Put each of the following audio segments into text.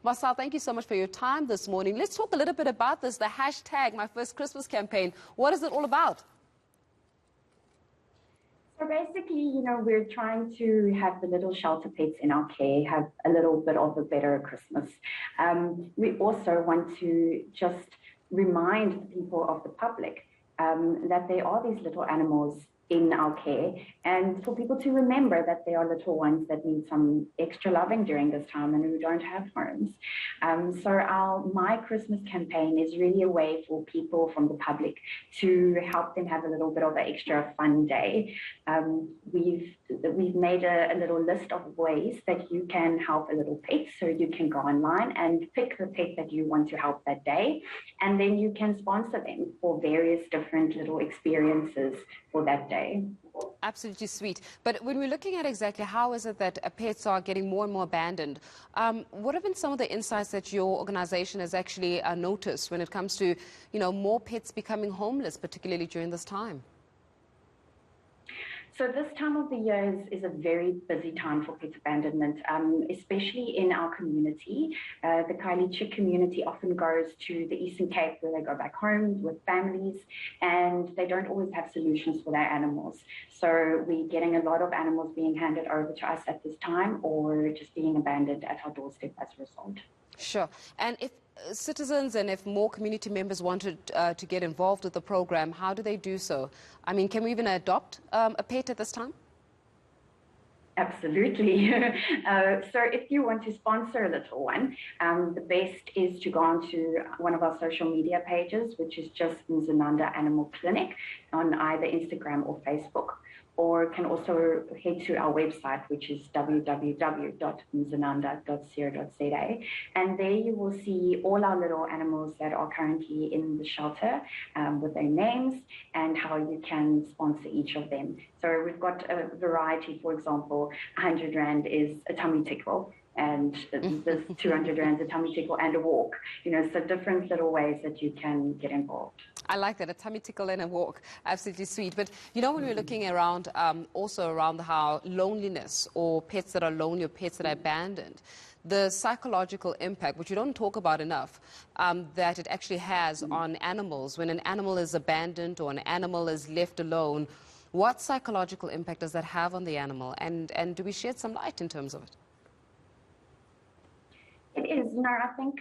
Marcelle, thank you so much for your time this morning. Let's talk a little bit about this, the hashtag My First Christmas campaign. What is it all about? So basically, we're trying to have the little shelter pets in our care have a little bit of a better Christmas. We also want to just remind the people of the public that there are these little animals in our care, and for people to remember that there are little ones that need some extra loving during this time and who don't have homes. So our My Christmas campaign is really a way for people from the public to help them have a little bit of an extra fun day. We've made a little list of ways that you can help a little pet. So you can go online and pick the pet that you want to help that day, and then you can sponsor them for various different little experiences for that day. Absolutely sweet. But when we're looking at exactly how is it that pets are getting more and more abandoned, what have been some of the insights that your organization has actually noticed when it comes to, more pets becoming homeless, particularly during this time? So this time of the year is a very busy time for pet abandonment, especially in our community. The Khayelitsha community often goes to the Eastern Cape where they go back home with families, and they don't always have solutions for their animals. So we're getting a lot of animals being handed over to us at this time, or just being abandoned at our doorstep as a result. Sure. And if citizens and if more community members wanted to get involved with the program, how do they do so? I mean, can we even adopt a pet at this time? Absolutely. So if you want to sponsor a little one, the best is to go onto one of our social media pages, which is just Mdzananda Animal Clinic on either Instagram or Facebook, or can also head to our website, which is www.mdzananda.co.za. And there you will see all our little animals that are currently in the shelter with their names and how you can sponsor each of them. So we've got a variety. For example, 100 Rand is a tummy tickle, and there's 200 Rand a tummy tickle and a walk. So different little ways that you can get involved. I like that, a tummy tickle and a walk. Absolutely sweet. But when we're looking around, also around how loneliness, or pets that are lonely, or pets that are abandoned, the psychological impact, which you don't talk about enough, that it actually has on animals. When an animal is abandoned or an animal is left alone, what psychological impact does that have on the animal? And do we shed some light in terms of it? It is. I think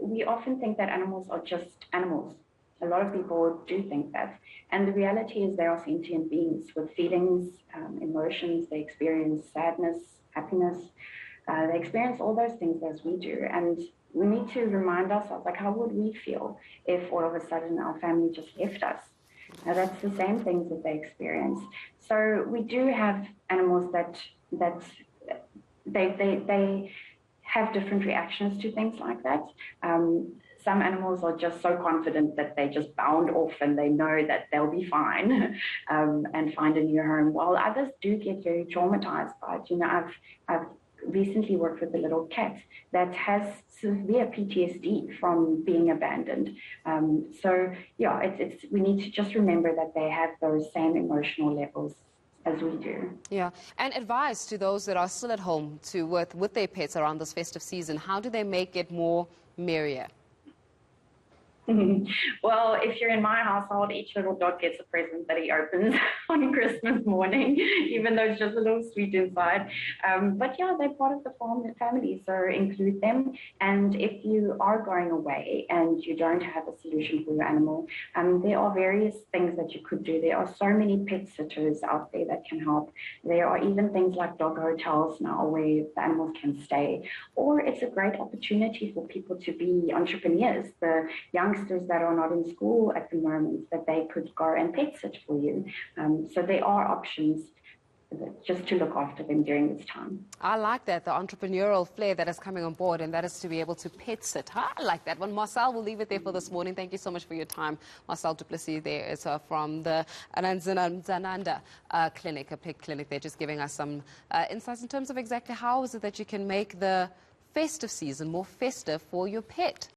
we often think that animals are just animals. A lot of people do think that. And the reality is they are sentient beings with feelings, emotions. They experience sadness, happiness. They experience all those things as we do. And we need to remind ourselves, how would we feel if all of a sudden our family just left us? That's the same things that they experience. So we do have animals that they have different reactions to things like that. Some animals are just so confident that they just bound off and they know that they'll be fine and find a new home, while others do get very traumatized by it. I've recently worked with a little cat that has severe PTSD from being abandoned. We need to just remember that they have those same emotional levels as we do. Yeah, and advice to those that are still at home with their pets around this festive season. How do they make it more merrier? Well, if you're in my household, each little dog gets a present that he opens on Christmas morning, even though it's just a little sweet inside. But yeah, they're part of the family, so include them. And if you are going away and you don't have a solution for your animal, there are various things that you could do. There are so many pet sitters out there that can help. There are even things like dog hotels now where the animals can stay. Or it's a great opportunity for people to be entrepreneurs. The youngsters that are not in school at the moment, that they could go and pet sit for you. So there are options just to look after them during this time. I like that, the entrepreneurial flair that is coming on board, and that is to be able to pet sit. I like that one. Marcelle, we'll leave it there for this morning. Thank you so much for your time. Marcelle du Plessis there is from the Mdzananda Clinic, a pet clinic. They're just giving us some insights in terms of exactly how is it that you can make the festive season more festive for your pet.